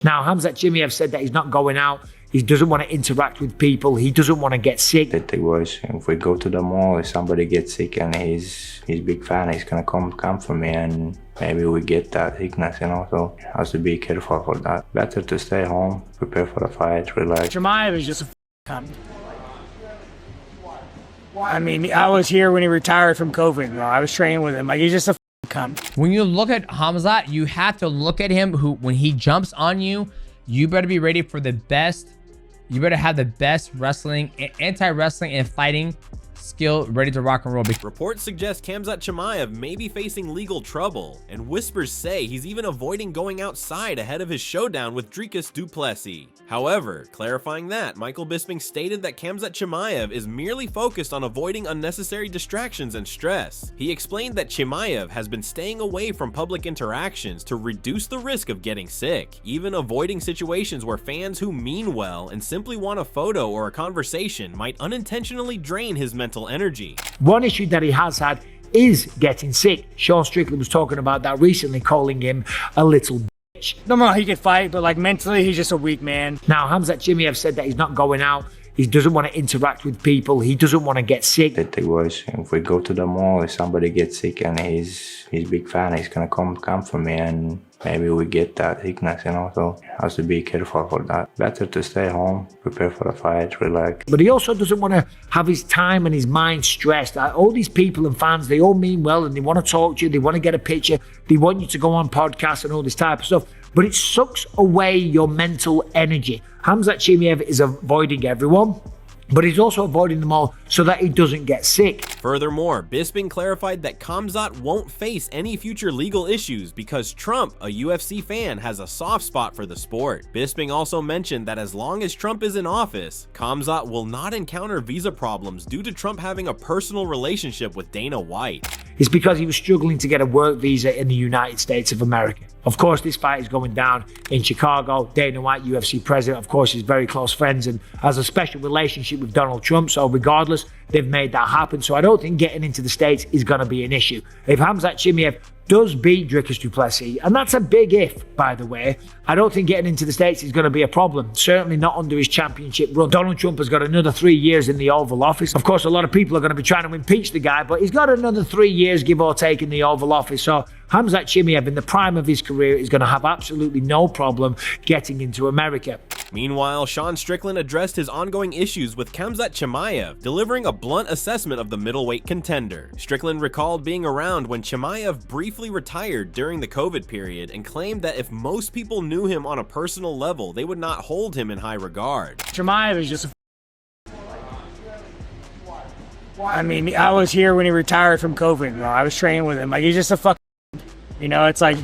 Now, Khamzat Chimaev said that he's not going out. He doesn't want to interact with people. He doesn't want to get sick. The was, if we go to the mall, if somebody gets sick and he's a big fan, he's gonna come for me, and maybe we get that sickness, you know. So I have to be careful for that. Better to stay home, prepare for the fight, relax. Chimaev is just a cunt. I mean, I was here when he retired from COVID, bro. I was training with him. Like, he's just a cunt. When you look at Khamzat, you have to look at him when he jumps on you, you better be ready for the best. You better have the best wrestling, anti-wrestling and fighting skill ready to rock and roll. Reports suggest Khamzat Chimaev may be facing legal trouble, and whispers say he's even avoiding going outside ahead of his showdown with Dricus du Plessis. However, clarifying that, Michael Bisping stated that Khamzat Chimaev is merely focused on avoiding unnecessary distractions and stress. He explained that Chimaev has been staying away from public interactions to reduce the risk of getting sick, even avoiding situations where fans who mean well and simply want a photo or a conversation might unintentionally drain his mental energy. One issue that he has had is getting sick. Sean Strickland was talking about that recently, calling him a little bitch. No, he could fight, but like mentally, he's just a weak man. Now, Khamzat Chimaev said that he's not going out. He doesn't want to interact with people. He doesn't want to get sick. The was, if we go to the mall, if somebody gets sick and he's a big fan, he's gonna come for me, and maybe we get that sickness, you know. So I have to be careful for that. Better to stay home, prepare for the fight, relax. But he also doesn't want to have his time and his mind stressed. All these people and fans, they all mean well and they want to talk to you. They want to get a picture. They want you to go on podcasts and all this type of stuff. But it sucks away your mental energy. Khamzat Chimaev is avoiding everyone, but he's also avoiding them all so that he doesn't get sick. Furthermore, Bisping clarified that Khamzat won't face any future legal issues because Trump, a UFC fan, has a soft spot for the sport. Bisping also mentioned that as long as Trump is in office, Khamzat will not encounter visa problems due to Trump having a personal relationship with Dana White. It's because he was struggling to get a work visa in the United States of America. Of course, this fight is going down in Chicago. Dana White, UFC president, of course, is very close friends and has a special relationship with Donald Trump. So regardless, they've made that happen. So I don't think getting into the States is going to be an issue. If Khamzat Chimaev does beat Dricus du Plessis, and that's a big if, by the way, I don't think getting into the States is going to be a problem. Certainly not under his championship run. Donald Trump has got another 3 years in the Oval Office. Of course, a lot of people are going to be trying to impeach the guy, but he's got another 3 years, give or take, in the Oval Office. So Khamzat Chimaev, in the prime of his career, is going to have absolutely no problem getting into America. Meanwhile, Sean Strickland addressed his ongoing issues with Khamzat Chimaev, delivering a blunt assessment of the middleweight contender. Strickland recalled being around when Chimaev briefly retired during the COVID period and claimed that if most people knew him on a personal level, they would not hold him in high regard. Chimaev is just a I mean, I was here when he retired from COVID, bro. I was training with him. Like, he's just a fucking, you know, it's like,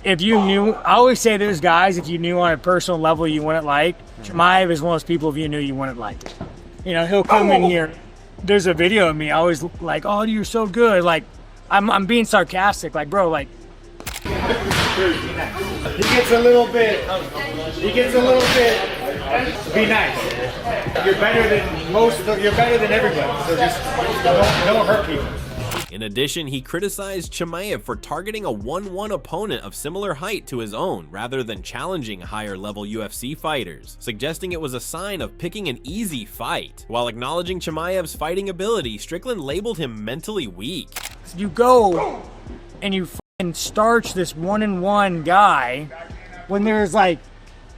if you knew, I always say there's guys, if you knew on a personal level you wouldn't like, Chimaev is one of those people if you knew you wouldn't like. You know, he'll come in here. There's a video of me, I always like, oh, you're so good. Like, I'm being sarcastic. Like, bro, like. He gets a little bit, be nice. You're better than everybody, so just don't hurt people. In addition, he criticized Chimaev for targeting a 1-1 opponent of similar height to his own rather than challenging higher-level UFC fighters, suggesting it was a sign of picking an easy fight. While acknowledging Chimaev's fighting ability, Strickland labeled him mentally weak. You go and you fucking starch this 1-1 guy when there's like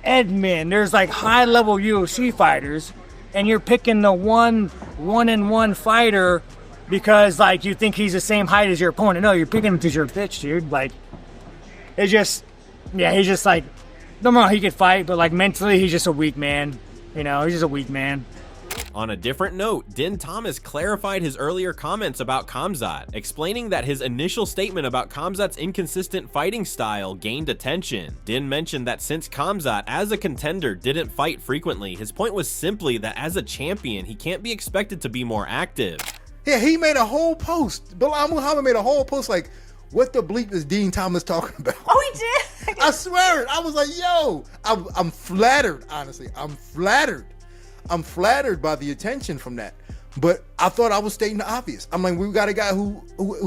Edmund, there's like high-level UFC fighters, and you're picking the 1-1 fighter because like you think he's the same height as your opponent. No, you're picking him because you're a bitch, dude. Like, it's just, yeah, he's just like, no, he could fight, but like mentally, he's just a weak man. You know, he's just a weak man. On a different note, Din Thomas clarified his earlier comments about Khamzat, explaining that his initial statement about Khamzat's inconsistent fighting style gained attention. Din mentioned that since Khamzat, as a contender, didn't fight frequently, his point was simply that as a champion, he can't be expected to be more active. Yeah, he made a whole post. Bilal Muhammad made a whole post like, what the bleep is Dean Thomas talking about? Oh, he did? I swear it. I was like, yo, I'm flattered, honestly. I'm flattered by the attention from that. But I thought I was stating the obvious. I'm like, we got a guy who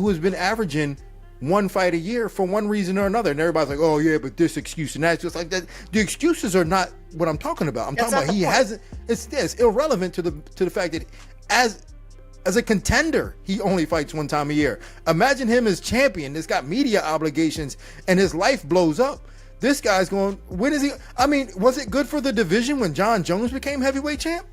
has been averaging one fight a year for one reason or another. And everybody's like, oh yeah, but this excuse and that's just like that. The excuses are not what I'm talking about. I'm talking about he hasn't. It's irrelevant to the fact that as a contender, he only fights one time a year. Imagine him as champion that's got media obligations and his life blows up. This guy's going, when is he? I mean, was it good for the division when John Jones became heavyweight champ?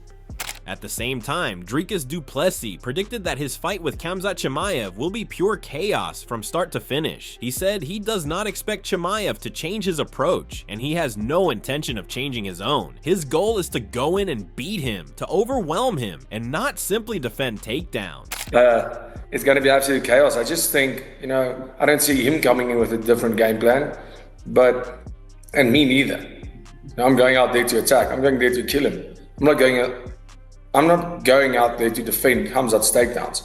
At the same time, Dricus du Plessis predicted that his fight with Khamzat Chimaev will be pure chaos from start to finish. He said he does not expect Chimaev to change his approach, and he has no intention of changing his own. His goal is to go in and beat him, to overwhelm him, and not simply defend takedowns. It's going to be absolute chaos. I just think, I don't see him coming in with a different game plan, and me neither. I'm going out there to attack. I'm going there to kill him. I'm not going out there to defend Khamzat's takedowns.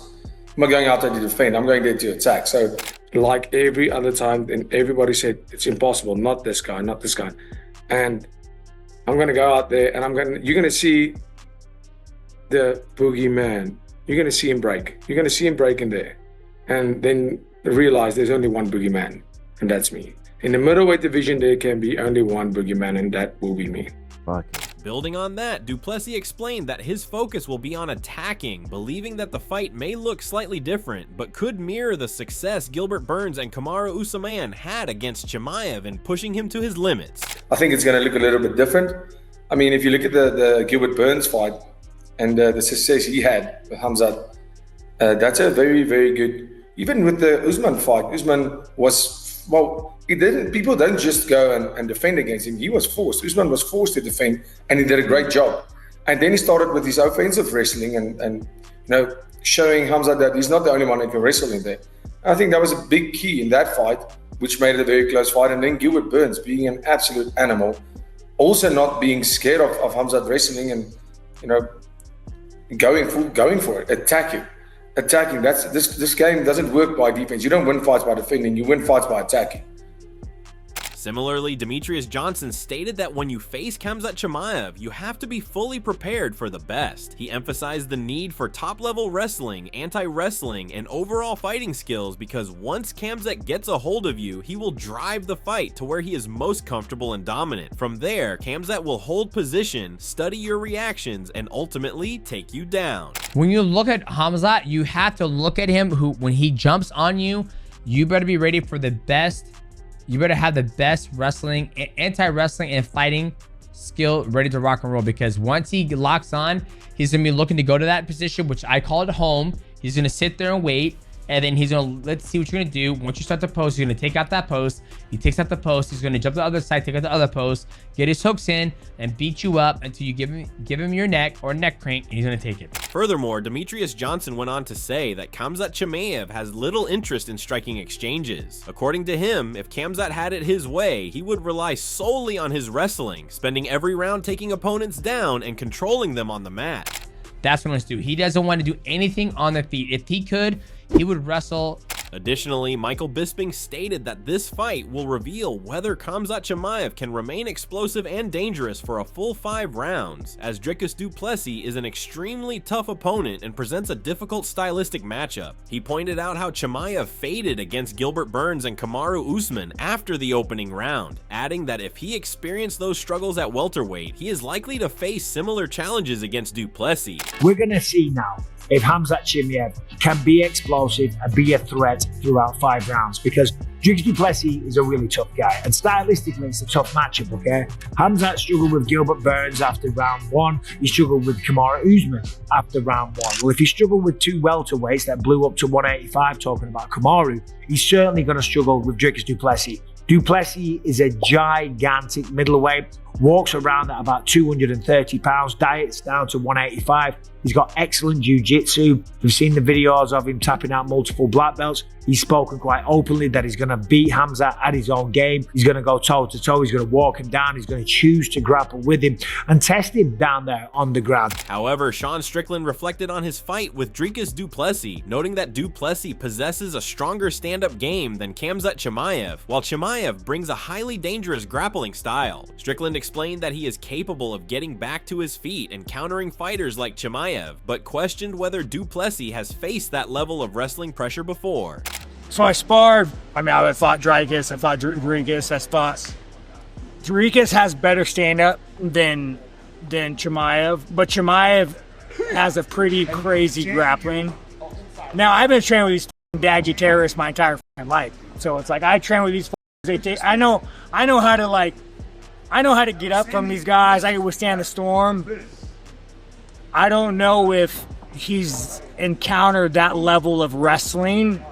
I'm not going out there to defend. I'm going there to attack. So, like every other time, and everybody said it's impossible. Not this guy. Not this guy. And I'm going to go out there, and you're going to see the boogeyman. You're going to see him break. You're going to see him break in there, and then realize there's only one boogeyman, and that's me. In the middleweight division, there can be only one boogeyman, and that will be me. Building on that, du Plessis explained that his focus will be on attacking, believing that the fight may look slightly different, but could mirror the success Gilbert Burns and Kamaru Usman had against Chimaev in pushing him to his limits. I think it's going to look a little bit different. I mean, if you look at the Gilbert Burns fight and the success he had with Khamzat, that's a very, very good. Even with the Usman fight, Usman was, people don't just go and defend against him. He was forced. Usman was forced to defend, and he did a great job. And then he started with his offensive wrestling and showing Khamzat that he's not the only one that can wrestle in there. I think that was a big key in that fight, which made it a very close fight. And then Gilbert Burns being an absolute animal, also not being scared of Khamzat wrestling and going for it, attacking. This game doesn't work by defense. You don't win fights by defending. You win fights by attacking. Similarly, Demetrius Johnson stated that when you face Khamzat Chimaev, you have to be fully prepared for the best. He emphasized the need for top-level wrestling, anti-wrestling, and overall fighting skills because once Khamzat gets a hold of you, he will drive the fight to where he is most comfortable and dominant. From there, Khamzat will hold position, study your reactions, and ultimately take you down. When you look at Khamzat, you have to look at him when he jumps on you, you better be ready for the best. You better have the best wrestling, anti-wrestling, and fighting skill ready to rock and roll, because once he locks on, he's going to be looking to go to that position, which I call it home. He's going to sit there and wait, and then he's going to, let's see what you're going to do. Once you start the post, he's going to take out that post. He takes out the post. He's going to jump to the other side, take out the other post, get his hooks in, and beat you up until you give him your neck or neck crank, and he's going to take it. Furthermore, Demetrius Johnson went on to say that Khamzat Chimaev has little interest in striking exchanges. According to him, if Khamzat had it his way, he would rely solely on his wrestling, spending every round taking opponents down and controlling them on the mat. That's what he wants to do. He doesn't want to do anything on the feet. If he could, he would wrestle. Additionally, Michael Bisping stated that this fight will reveal whether Khamzat Chimaev can remain explosive and dangerous for a full 5 rounds, as Dricus du Plessis is an extremely tough opponent and presents a difficult stylistic matchup. He pointed out how Chimaev faded against Gilbert Burns and Kamaru Usman after the opening round, adding that if he experienced those struggles at welterweight, he is likely to face similar challenges against du Plessis. We're going to see now if Khamzat Chimaev can be explosive and be a threat throughout 5 rounds, because Dricus du Plessis is a really tough guy, and stylistically it's a tough matchup, okay? Khamzat struggled with Gilbert Burns after round 1, he struggled with Kamaru Usman after round 1. Well, if he struggled with 2 welterweights that blew up to 185, talking about Kamaru, he's certainly going to struggle with Dricus du Plessis. Du Plessis is a gigantic middleweight, walks around at about 230 pounds, diets down to 185. He's got excellent jiu-jitsu. We've seen the videos of him tapping out multiple black belts. He's spoken quite openly that he's going to beat Khamzat at his own game. He's going to go toe-to-toe. He's going to walk him down. He's going to choose to grapple with him and test him down there on the ground. However, Sean Strickland reflected on his fight with Dricus du Plessis, noting that du Plessis possesses a stronger stand-up game than Khamzat Chimaev, while Chimaev brings a highly dangerous grappling style. Strickland explained that he is capable of getting back to his feet and countering fighters like Chimaev, but questioned whether du Plessis has faced that level of wrestling pressure before. So I sparred. I mean, I fought Dricus. I fought Dricus. I fought. Dricus has better stand-up than Chimaev, but Chimaev has a pretty crazy grappling. Now, I've been training with these dadgy terrorists my entire life, so it's like I train with these. I know how to get up from these guys. I can withstand the storm. I don't know if he's encountered that level of wrestling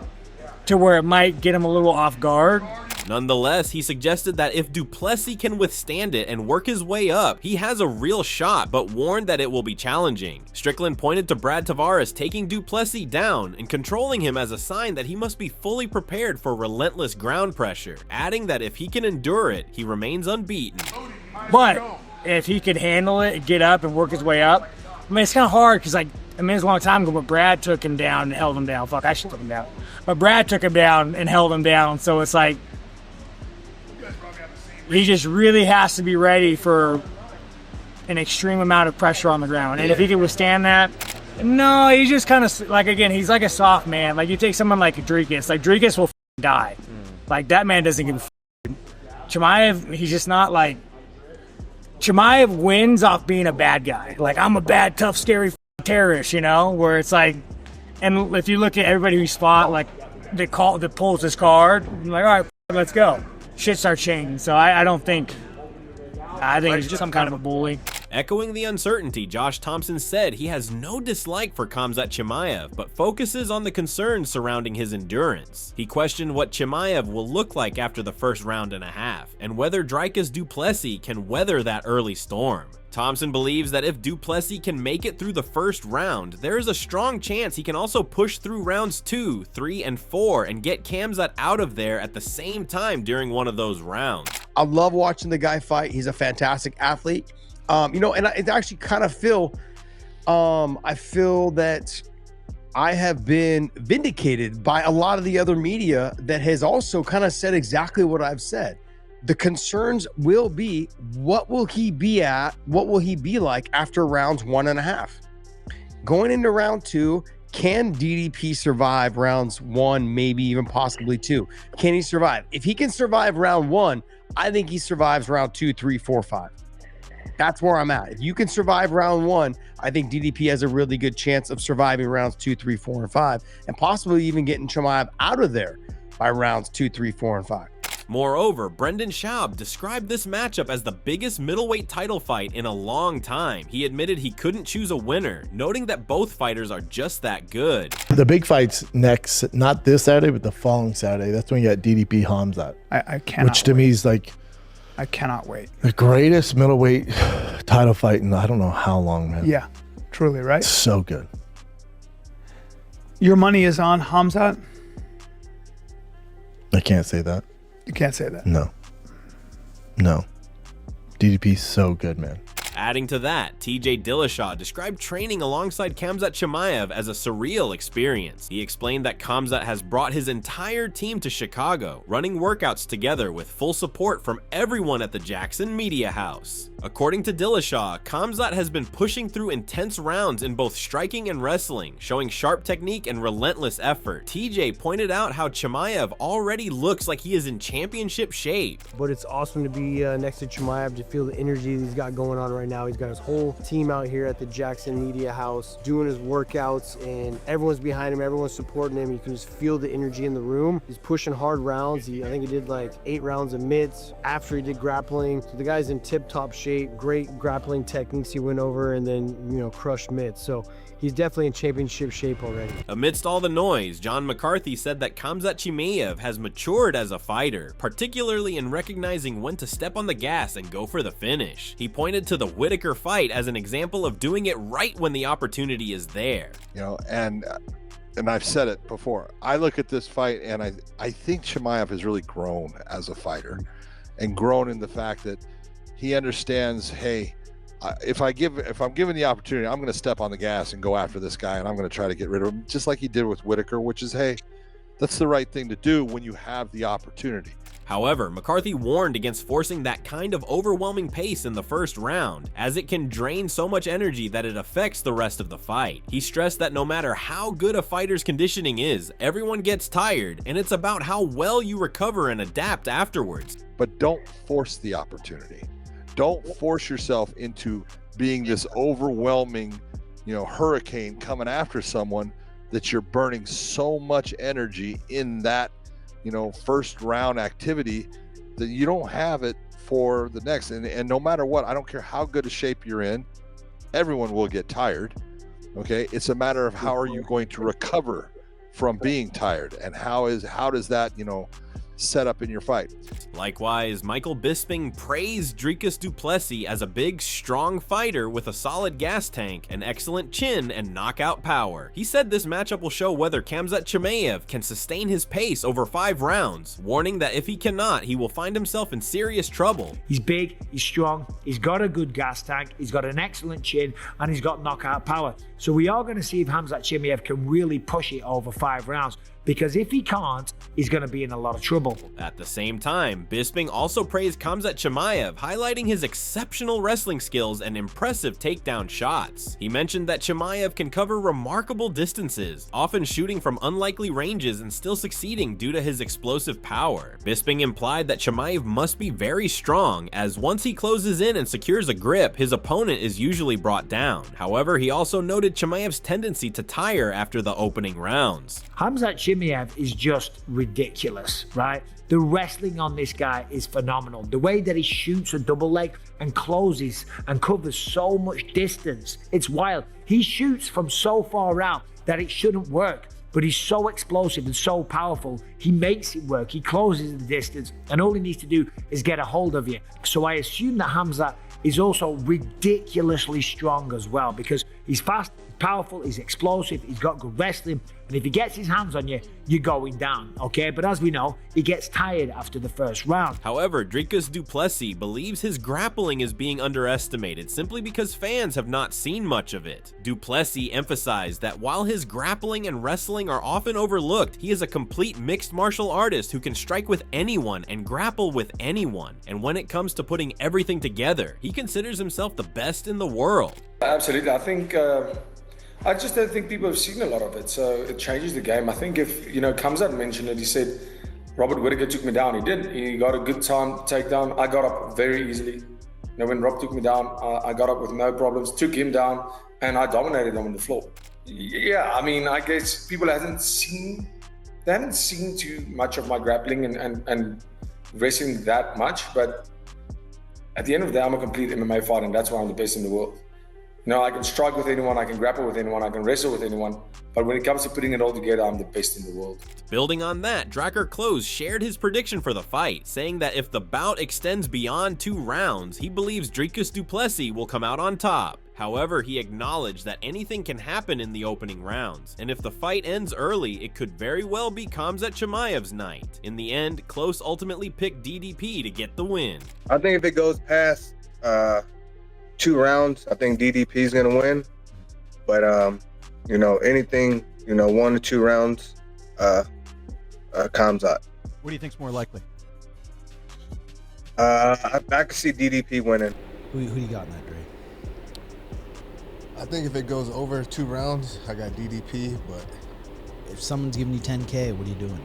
to where it might get him a little off guard. Nonetheless, he suggested that if Du Plessis can withstand it and work his way up, he has a real shot, but warned that it will be challenging. Strickland pointed to Brad Tavares taking Du Plessis down and controlling him as a sign that he must be fully prepared for relentless ground pressure, adding that if he can endure it, he remains unbeaten. But if he could handle it, get up and work his way up, I mean, it's kind of hard because, it's a long time ago, but Brad took him down and held him down. Fuck, I should took him down. But Brad took him down and held him down, so it's like, he just really has to be ready for an extreme amount of pressure on the ground. And if he can withstand that, no, he's just kind of, again, he's like a soft man. Like, you take someone like Dricus. Dricus will die. That man doesn't give a Chimaev, he's just not Chimaev wins off being a bad guy. I'm a bad, tough, scary terrorist, where it's and if you look at everybody who's fought, that pulls this card, I'm like, all right, let's go. Shit starts changing. So I think he's just some kind of a bully. Echoing the uncertainty, Josh Thompson said he has no dislike for Khamzat Chimaev, but focuses on the concerns surrounding his endurance. He questioned what Chimaev will look like after the first round and a half, and whether Dricus Du Plessis can weather that early storm. Thompson believes that if Du Plessis can make it through the first round, there is a strong chance he can also push through rounds 2, 3, and 4 and get Khamzat out of there at the same time during one of those rounds. I love watching the guy fight. He's a fantastic athlete. And I actually kind of feel, I feel that I have been vindicated by a lot of the other media that has also kind of said exactly what I've said. The concerns will be, what will he be at? What will he be like after rounds 1.5? Going into round 2, can DDP survive rounds 1, maybe even possibly 2? Can he survive? If he can survive round 1, I think he survives round 2, 3, 4, 5. That's where I'm at. If you can survive round 1, I think DDP has a really good chance of surviving rounds 2, 3, 4, and 5, and possibly even getting Chimaev out of there by rounds 2, 3, 4, and 5. Moreover, Brendan Schaub described this matchup as the biggest middleweight title fight in a long time. He admitted he couldn't choose a winner, noting that both fighters are just that good. The big fight's next, not this Saturday, but the following Saturday. That's when you got DDP Khamzat. I cannot Which to me is I cannot wait. The greatest middleweight title fight in I don't know how long, man. Yeah, truly, right? So good. Your money is on Khamzat? I can't say that. You can't say that. No. DDP's so good, man. Adding to that, TJ Dillashaw described training alongside Khamzat Chimaev as a surreal experience. He explained that Khamzat has brought his entire team to Chicago, running workouts together with full support from everyone at the Jackson Media House. According to Dillashaw, Khamzat has been pushing through intense rounds in both striking and wrestling, showing sharp technique and relentless effort. TJ pointed out how Chimaev already looks like he is in championship shape. But it's awesome to be next to Chimaev, to feel the energy he's got going on right now. He's got his whole team out here at the Jackson Media House doing his workouts, and everyone's behind him, everyone's supporting him. You can just feel the energy in the room. He's pushing hard rounds. I think he did 8 rounds of mitts after he did grappling. So the guy's in tip-top shape, great grappling techniques he went over, and then, crushed mitts. So he's definitely in championship shape already. Amidst all the noise, John McCarthy said that Khamzat Chimaev has matured as a fighter, particularly in recognizing when to step on the gas and go for the finish. He pointed to the Whitaker fight as an example of doing it right when the opportunity is there. And I've said it before, I look at this fight and I think Chimaev has really grown as a fighter, and grown in the fact that he understands, hey, if I'm given the opportunity, I'm going to step on the gas and go after this guy, and I'm going to try to get rid of him, just like he did with Whitaker, which is, hey, that's the right thing to do when you have the opportunity. However, McCarthy warned against forcing that kind of overwhelming pace in the first round, as it can drain so much energy that it affects the rest of the fight. He stressed that no matter how good a fighter's conditioning is, everyone gets tired, and it's about how well you recover and adapt afterwards. But don't force the opportunity. Don't force yourself into being this overwhelming, hurricane coming after someone that you're burning so much energy in that, first round activity that you don't have it for the next. And no matter what, I don't care how good a shape you're in, everyone will get tired. Okay. It's a matter of how are you going to recover from being tired, and how does that, set up in your fight. Likewise, Michael Bisping praised Dricus du Plessis as a big, strong fighter with a solid gas tank, an excellent chin, and knockout power. He said this matchup will show whether Khamzat Chimaev can sustain his pace over 5 rounds, warning that if he cannot, he will find himself in serious trouble. He's big, he's strong, he's got a good gas tank, he's got an excellent chin, and he's got knockout power. So we are going to see if Khamzat Chimaev can really push it over 5 rounds, because if he can't, he's going to be in a lot of trouble. At the same time, Bisping also praised Khamzat Chimaev, highlighting his exceptional wrestling skills and impressive takedown shots. He mentioned that Chimaev can cover remarkable distances, often shooting from unlikely ranges and still succeeding due to his explosive power. Bisping implied that Chimaev must be very strong, as once he closes in and secures a grip, his opponent is usually brought down. However, he also noted Chimaev's tendency to tire after the opening rounds. Khamzat Chimaev is just ridiculous, right? The wrestling on this guy is phenomenal. The way that he shoots a double leg and closes and covers so much distance, it's wild. He shoots from so far out that it shouldn't work, but he's so explosive and so powerful, he makes it work. He closes the distance, and all he needs to do is get a hold of you. So I assume that Khamzat is also ridiculously strong as well, because he's fast, powerful, he's explosive, he's got good wrestling, and if he gets his hands on you, you're going down, okay? But as we know, he gets tired after the first round. However, Dricus du Plessis believes his grappling is being underestimated simply because fans have not seen much of it. Du Plessis emphasized that while his grappling and wrestling are often overlooked, he is a complete mixed martial artist who can strike with anyone and grapple with anyone. And when it comes to putting everything together, he considers himself the best in the world. Absolutely. I think I just don't think people have seen a lot of it, so it changes the game. I think if, Khamzat mentioned it, he said, Robert Whittaker took me down. He did. He got a good time takedown. I got up very easily. When Rob took me down, I got up with no problems, took him down, and I dominated him on the floor. Yeah, I mean, I guess people haven't seen too much of my grappling and wrestling that much, but at the end of the day, I'm a complete MMA fighter, and that's why I'm the best in the world. I can strike with anyone, I can grapple with anyone, I can wrestle with anyone, but when it comes to putting it all together, I'm the best in the world. Building on that, Drakkar Klose shared his prediction for the fight, saying that if the bout extends beyond 2 rounds, he believes Dricus du Plessis will come out on top. However, he acknowledged that anything can happen in the opening rounds, and if the fight ends early, it could very well be Khamzat Chimaev's night. In the end, Klose ultimately picked DDP to get the win. I think if it goes past 2 rounds, I think DDP is going to win. But, anything, 1 to 2 rounds, Khamzat. What do you think's more likely? I could see DDP winning. Who you got in that, Dre? I think if it goes over 2 rounds, I got DDP, but If someone's giving you 10K, what are you doing?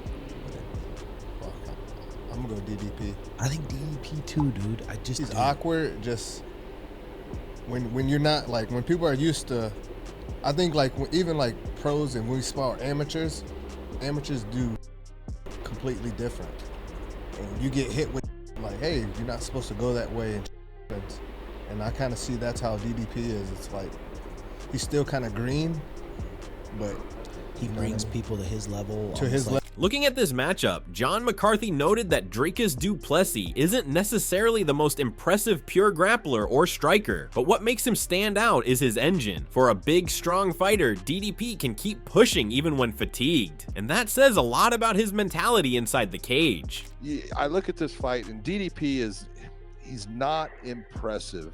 I'm going to go DDP. I think DDP too, dude. He's awkward, just... When you're not, when people are used to, I think even pros and when we spar amateurs do completely different. And you get hit with hey, you're not supposed to go that way. And I kind of see that's how DDP is. It's he's still kind of green, but he brings people to his level. Looking at this matchup, John McCarthy noted that Dricus du Plessis isn't necessarily the most impressive pure grappler or striker, but what makes him stand out is his engine. For a big, strong fighter, DDP can keep pushing even when fatigued, and that says a lot about his mentality inside the cage. I look at this fight, and DDP he's not impressive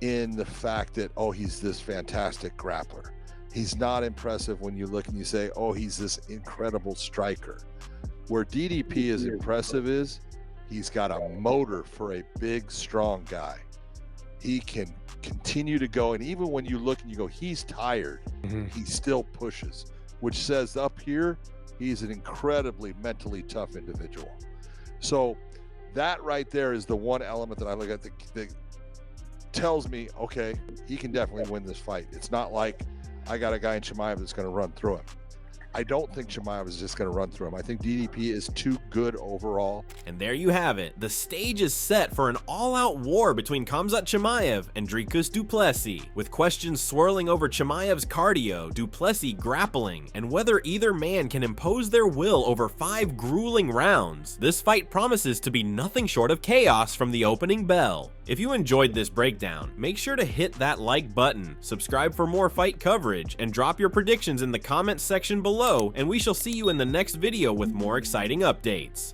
in the fact that, he's this fantastic grappler. He's not impressive when you look and you say, he's this incredible striker. Where DDP is impressive is he's got a motor for a big, strong guy. He can continue to go, and even when you look and you go, he's tired, he still pushes, which says up here, he's an incredibly mentally tough individual. So that right there is the one element that I look at that tells me, okay, he can definitely win this fight. It's not like I got a guy in Chimaev that's going to run through him. I don't think Chimaev is just going to run through him. I think DDP is too good overall. And there you have it. The stage is set for an all-out war between Khamzat Chimaev and Dricus du Plessis, with questions swirling over Chimaev's cardio, du Plessis grappling, and whether either man can impose their will over 5 grueling rounds. This fight promises to be nothing short of chaos from the opening bell. If you enjoyed this breakdown, make sure to hit that like button, subscribe for more fight coverage, and drop your predictions in the comments section below, and we shall see you in the next video with more exciting updates.